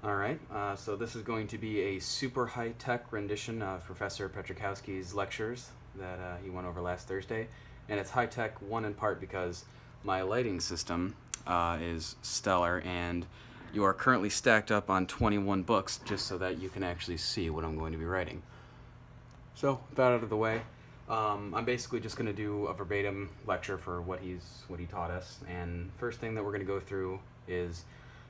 Alright, so this is going to be a super high-tech rendition of Professor Pietrykowski's lectures that he went over last Thursday. And it's high-tech, one in part because my lighting system is stellar, and you are currently stacked up on 21 books just so that you can actually see what I'm going to be writing. So, with that out of the way, I'm basically just going to do a verbatim lecture for what he taught us. And first thing that we're going to go through is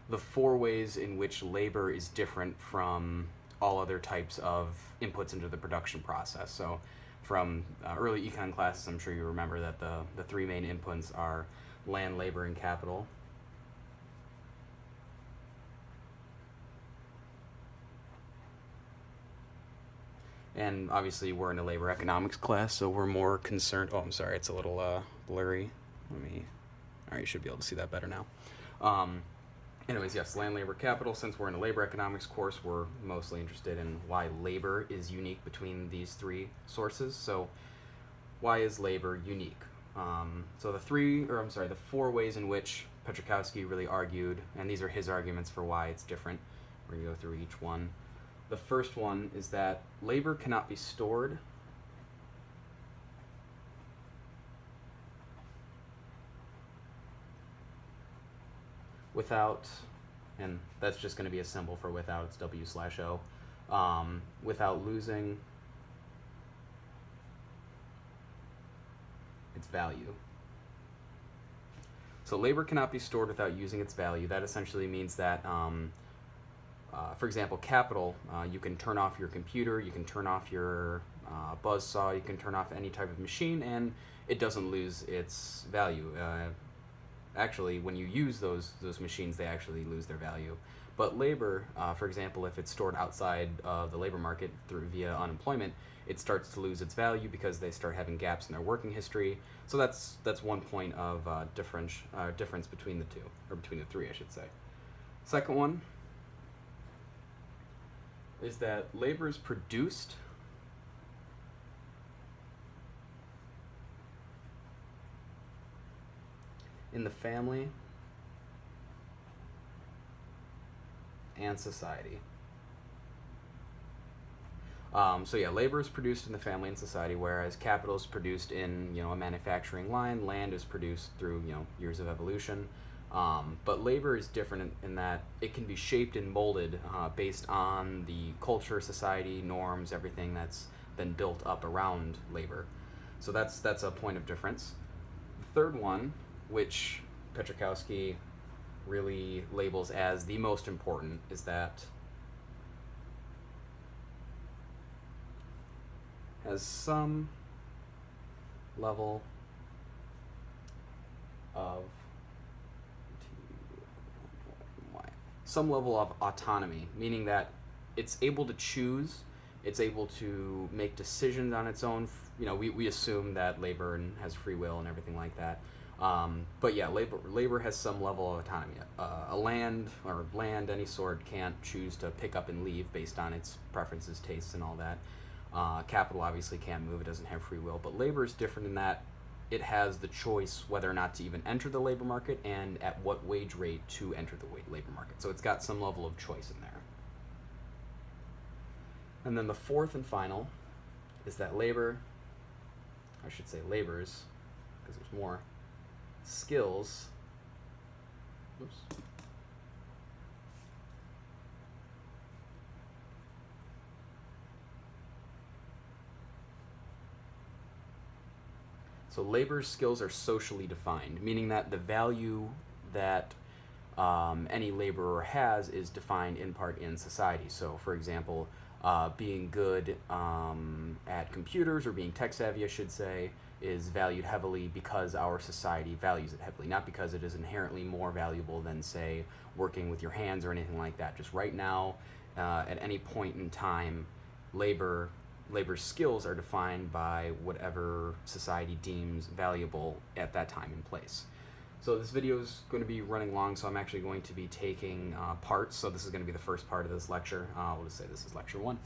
the 4 ways in which labor is different from all other types of inputs into the production process. So from early econ classes, I'm sure you remember that the 3 main inputs are land, labor, and capital. And obviously we're in a labor economics class, so we're more concerned. Oh, I'm sorry, it's a little blurry. Alright, you should be able to see that better now. Anyways, yes, land, labor, capital. Since we're in a labor economics course, we're mostly interested in why labor is unique between these 3 sources. So why is labor unique? So the 4 ways in which Pietrykowski really argued, and these are his arguments for why it's different. We're going to go through each one. The first one is that labor cannot be stored without, and that's just going to be a symbol for without, it's W/O, without losing its value. So labor cannot be stored without using its value. That essentially means that, for example, capital, you can turn off your computer, you can turn off your buzzsaw, you can turn off any type of machine, and it doesn't lose its value. Actually, when you use those machines, they actually lose their value. But labor, for example, if it's stored outside of the labor market via unemployment, it starts to lose its value because they start having gaps in their working history. So that's one point of difference between the 2, or between the 3, I should say. Second one is that labor is produced in the family and society. So yeah, labor is produced in the family and society, whereas capital is produced in a manufacturing line. Land is produced through years of evolution. But labor is different in that it can be shaped and molded based on the culture, society, norms, everything that's been built up around labor. So that's a point of difference. The third one, which Pietrykowski really labels as the most important, is that has some level of autonomy, meaning that it's able to choose, it's able to make decisions on its own. We assume that labor has free will and everything like that. But yeah, labor has some level of autonomy. Land, any sort, can't choose to pick up and leave based on its preferences, tastes, and all that. Capital obviously can't move, it doesn't have free will. But labor is different in that it has the choice whether or not to even enter the labor market and at what wage rate to enter the labor market. So it's got some level of choice in there. And then the 4th and final is that labor's, because there's more, skills, So labor's skills are socially defined, meaning that the value that any laborer has is defined in part in society. So, for example, being good at computers, or being tech savvy, I should say, is valued heavily because our society values it heavily, not because it is inherently more valuable than, say, working with your hands or anything like that. Just right now, at any point in time, labor's skills are defined by whatever society deems valuable at that time and place. So this video is going to be running long, so I'm actually going to be taking parts. So this is going to be the first part of this lecture. We'll just say this is lecture 1.